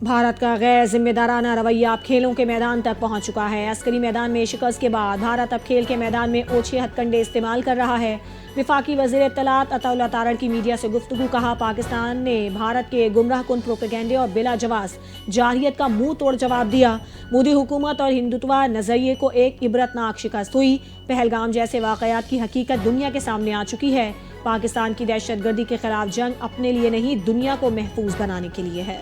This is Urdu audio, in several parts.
بھارت کا غیر ذمہ دارانہ رویہ اب کھیلوں کے میدان تک پہنچ چکا ہے۔ عسکری میدان میں شکست کے بعد بھارت اب کھیل کے میدان میں اوچھے ہتھ کنڈے استعمال کر رہا ہے۔ وفاقی وزیر اطلاعات عطا اللہ تارڑ کی میڈیا سے گفتگو کہا، پاکستان نے بھارت کے گمراہ کن پروپیگنڈے اور بلا جواز جارحیت کا منہ توڑ جواب دیا۔ مودی حکومت اور ہندوتوا نظریے کو ایک عبرتناک شکست ہوئی۔ پہلگام جیسے واقعات کی حقیقت دنیا کے سامنے آ چکی ہے۔ پاکستان کی دہشت گردی کے خلاف جنگ اپنے لیے نہیں، دنیا کو محفوظ بنانے کے لیے ہے۔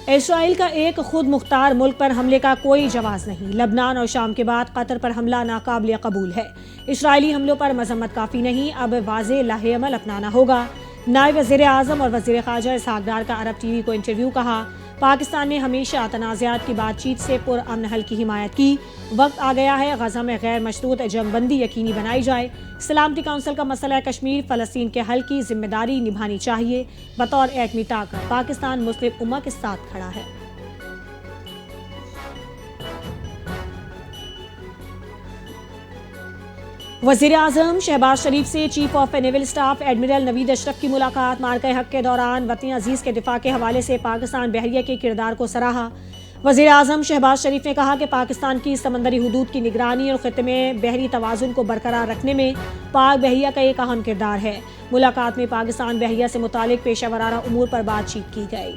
اسرائیل کا ایک خود مختار ملک پر حملے کا کوئی جواز نہیں۔ لبنان اور شام کے بعد قطر پر حملہ ناقابل قبول ہے۔ اسرائیلی حملوں پر مذمت کافی نہیں، اب واضح لائحہ عمل اپنانا ہوگا۔ نائب وزیر اعظم اور وزیر خارجہ اسحاق ڈار کا عرب ٹی وی کو انٹرویو۔ کہا، پاکستان نے ہمیشہ تنازعات کی بات چیت سے پرامن حل کی حمایت کی۔ وقت آ گیا ہے غزہ میں غیر مشروط جنگ بندی یقینی بنائی جائے۔ سلامتی کونسل کا مسئلہ کشمیر فلسطین کے حل کی ذمہ داری نبھانی چاہیے۔ بطور ایٹمی طاقت پاکستان مسلم امت کے ساتھ کھڑا ہے۔ وزیر اعظم شہباز شریف سے chief of naval staff admiral Naveed Ashraf کی ملاقات۔ معرکہ حق کے دوران وطن عزیز کے دفاع کے حوالے سے پاکستان بحریہ کے کردار کو سراہا۔ وزیر اعظم شہباز شریف نے کہا کہ پاکستان کی سمندری حدود کی نگرانی اور خطے میں بحری توازن کو برقرار رکھنے میں پاک بحریہ کا ایک اہم کردار ہے۔ ملاقات میں پاکستان بحریہ سے متعلق پیشہ ورانہ امور پر بات چیت کی گئی۔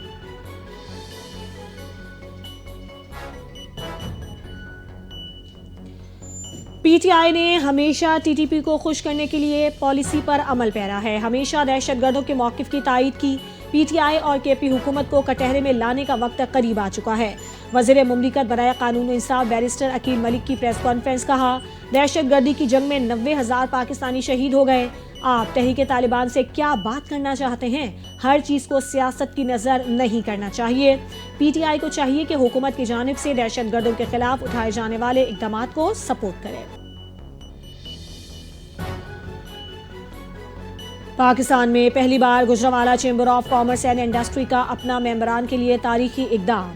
پی ٹی آئی نے ہمیشہ ٹی ٹی پی کو خوش کرنے کے لیے پالیسی پر عمل پیرا ہے، ہمیشہ دہشت گردوں کے موقف کی تائید کی۔ پی ٹی آئی اور کے پی حکومت کو کٹہرے میں لانے کا وقت قریب آ چکا ہے۔ وزیر مملکت برائے قانون و انصاف بیرسٹر عقیل ملک کی پریس کانفرنس۔ کہا، دہشت گردی کی جنگ میں 90,000 پاکستانی شہید ہو گئے۔ آپ تحریک طالبان سے کیا بات کرنا چاہتے ہیں؟ ہر چیز کو سیاست کی نظر نہیں کرنا چاہیے۔ پی ٹی آئی کو چاہیے کہ حکومت کی جانب سے دہشت گردوں کے خلاف اٹھائے جانے والے اقدامات کو سپورٹ کرے۔ پاکستان میں پہلی بار Gujranwala chamber of commerce and industry کا اپنا ممبران کے لیے تاریخی اقدام۔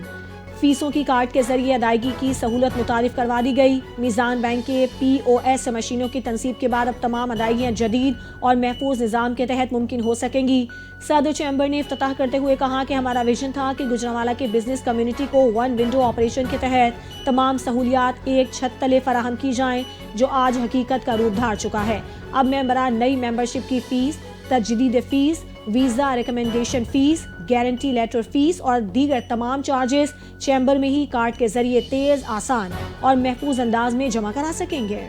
فیسوں کی کارڈ کے ذریعے ادائیگی کی سہولت متعارف کروا دی گئی۔ میزان بینک کے پی او ایس مشینوں کی تنصیب کے بعد اب تمام ادائیگیاں جدید اور محفوظ نظام کے تحت ممکن ہو سکیں گی۔ صدر چیمبر نے افتتاح کرتے ہوئے کہا کہ ہمارا ویژن تھا کہ گوجرانوالہ کے بزنس کمیونٹی کو ون ونڈو آپریشن کے تحت تمام سہولیات ایک چھت تلے فراہم کی جائیں، جو آج حقیقت کا روپ دھار چکا ہے۔ اب ممبران نئی ممبرشپ کی فیس، تجدید fee, visa recommendation fee, guarantee letter fee اور دیگر تمام چارجز چیمبر میں ہی کارڈ کے ذریعے تیز، آسان اور محفوظ انداز میں جمع کرا سکیں گے۔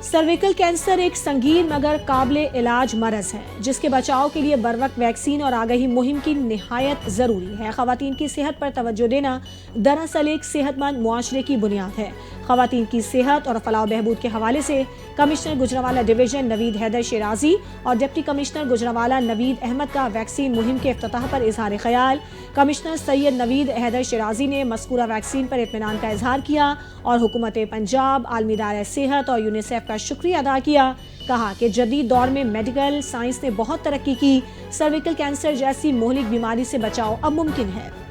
سرویکل کینسر ایک سنگین مگر قابل علاج مرض ہے، جس کے بچاؤ کے لیے بروقت ویکسین اور آگہی مہم کی نہایت ضروری ہے۔ خواتین کی صحت پر توجہ دینا دراصل ایک صحت مند معاشرے کی بنیاد ہے۔ خواتین کی صحت اور فلاح و بہبود کے حوالے سے کمشنر گوجرانوالہ ڈویژن نوید حیدر شیرازی اور ڈپٹی کمشنر گوجرانوالہ نوید احمد کا ویکسین مہم کے افتتاح پر اظہار خیال۔ کمشنر سید نوید حیدر شیرازی نے مذکورہ ویکسین پر اطمینان کا اظہار کیا اور حکومت پنجاب، عالمی ادارہ صحت اور یونیسیف کا شکریہ ادا کیا۔ کہا کہ جدید دور میں میڈیکل سائنس نے بہت ترقی کی، سرویکل کینسر جیسی مہلک بیماری سے بچاؤ اب ممکن ہے۔